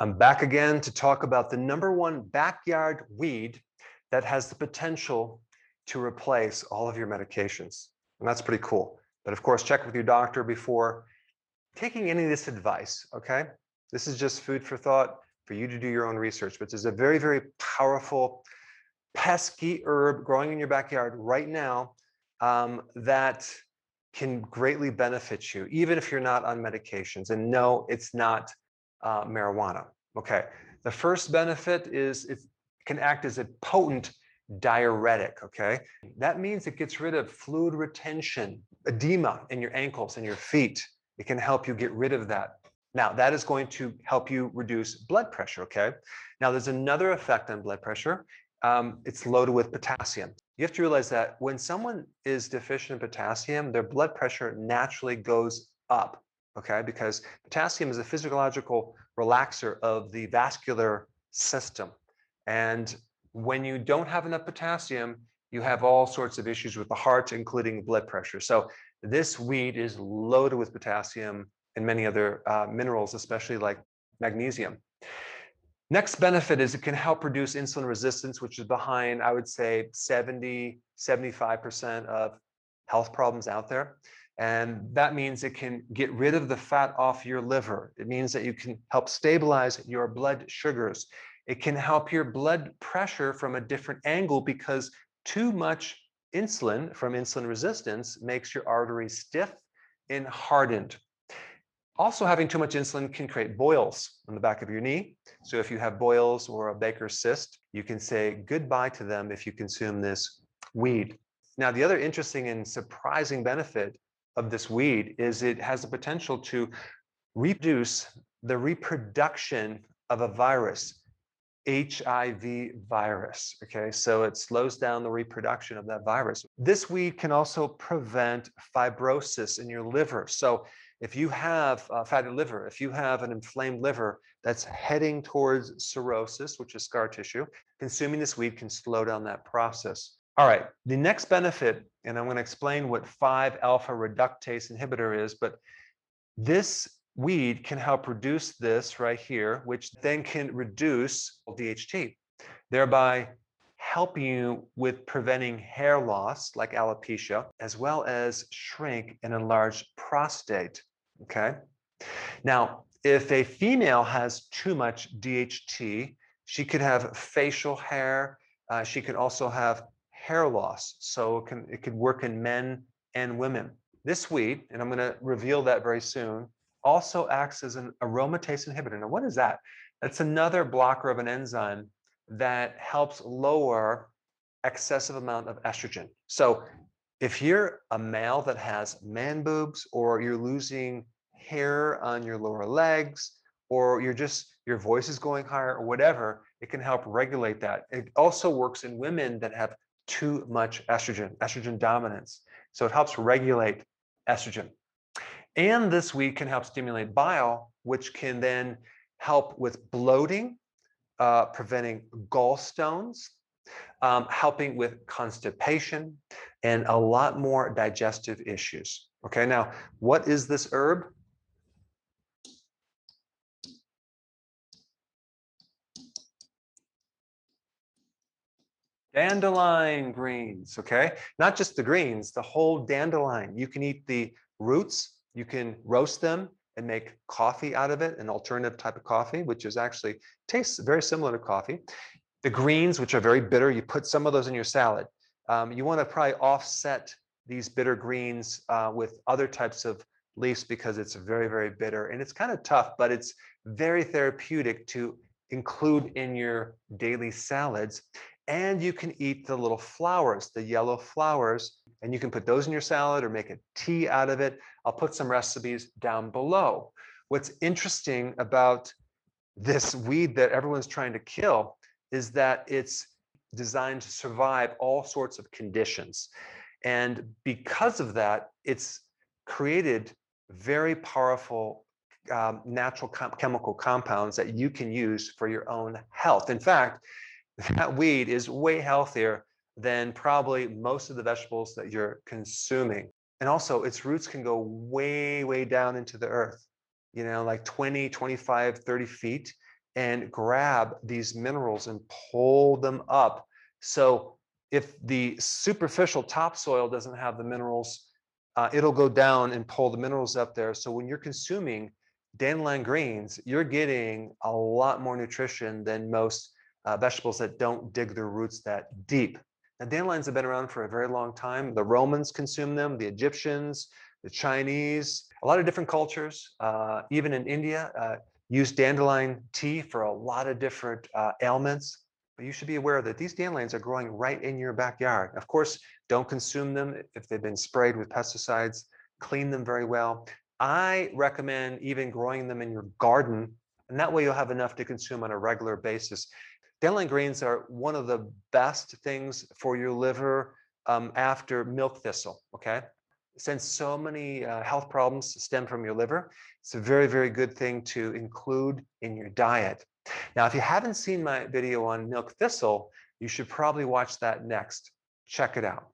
I'm back again to talk about the #1 backyard weed that has the potential to replace all of your medications. And that's pretty cool. But of course, check with your doctor before taking any of this advice, okay? This is just food for thought for you to do your own research, but there's a very, very powerful pesky herb growing in your backyard right now that can greatly benefit you, even if you're not on medications. And no, it's not marijuana. Okay. The first benefit is it can act as a potent diuretic. Okay. That means it gets rid of fluid retention, edema in your ankles and your feet. It can help you get rid of that. Now, that is going to help you reduce blood pressure. Okay. Now, there's another effect on blood pressure. It's loaded with potassium. You have to realize that when someone is deficient in potassium, their blood pressure naturally goes up, okay? Because potassium is a physiological relaxer of the vascular system. And when you don't have enough potassium, you have all sorts of issues with the heart, including blood pressure. So this weed is loaded with potassium and many other minerals, especially like magnesium. Next benefit is it can help reduce insulin resistance, which is behind, I would say, 70, 75% of health problems out there. And that means it can get rid of the fat off your liver. It means that you can help stabilize your blood sugars. It can help your blood pressure from a different angle because too much insulin from insulin resistance makes your arteries stiff and hardened. Also, having too much insulin can create boils on the back of your knee. So if you have boils or a Baker's cyst, you can say goodbye to them if you consume this weed. Now, the other interesting and surprising benefit of this weed is it has the potential to reduce the reproduction of a virus, HIV virus. Okay, so it slows down the reproduction of that virus. This weed can also prevent fibrosis in your liver. So if you have a fatty liver, if you have an inflamed liver that's heading towards cirrhosis, which is scar tissue, consuming this weed can slow down that process. All right, the next benefit, and I'm going to explain what 5-alpha reductase inhibitor is, but this weed can help reduce this right here, which then can reduce DHT, thereby helping you with preventing hair loss like alopecia, as well as shrink and enlarge prostate. Okay. Now, if a female has too much DHT, she could have facial hair. She could also have hair loss. So it could work in men and women. This weed, and I'm going to reveal that very soon, also acts as an aromatase inhibitor. Now, what is that? That's another blocker of an enzyme that helps lower excessive amount of estrogen. So if you're a male that has man boobs, or you're losing hair on your lower legs, or your voice is going higher, or whatever, it can help regulate that. It also works in women that have too much estrogen dominance. So it helps regulate estrogen. And this weed can help stimulate bile, which can then help with bloating, preventing gallstones, helping with constipation, and a lot more digestive issues. Okay, now, what is this herb? Dandelion greens, okay? Not just the greens, the whole dandelion. You can eat the roots, you can roast them and make coffee out of it, an alternative type of coffee, which is actually tastes very similar to coffee. The greens, which are very bitter, you put some of those in your salad. You want to probably offset these bitter greens with other types of leaves because it's very, very bitter. And it's kind of tough, but it's very therapeutic to include in your daily salads. And you can eat the little flowers, the yellow flowers, and you can put those in your salad or make a tea out of it. I'll put some recipes down below. What's interesting about this weed that everyone's trying to kill is that it's designed to survive all sorts of conditions. And because of that, it's created very powerful natural chemical compounds that you can use for your own health. In fact, that weed is way healthier than probably most of the vegetables that you're consuming. And also, its roots can go way, way down into the earth, like 20, 25, 30 feet. and grab these minerals and pull them up. So if the superficial topsoil doesn't have the minerals, it'll go down and pull the minerals up there. So when you're consuming dandelion greens, you're getting a lot more nutrition than most vegetables that don't dig their roots that deep. Now, dandelions have been around for a very long time. The Romans consumed them, the Egyptians, the Chinese, a lot of different cultures, even in India, use dandelion tea for a lot of different ailments. But you should be aware that these dandelions are growing right in your backyard. Of course, don't consume them if they've been sprayed with pesticides. Clean them very well. I recommend even growing them in your garden, and that way you'll have enough to consume on a regular basis. Dandelion greens are one of the best things for your liver after milk thistle, okay? Since so many health problems stem from your liver, it's a very, very good thing to include in your diet. Now, if you haven't seen my video on milk thistle, you should probably watch that next. Check it out.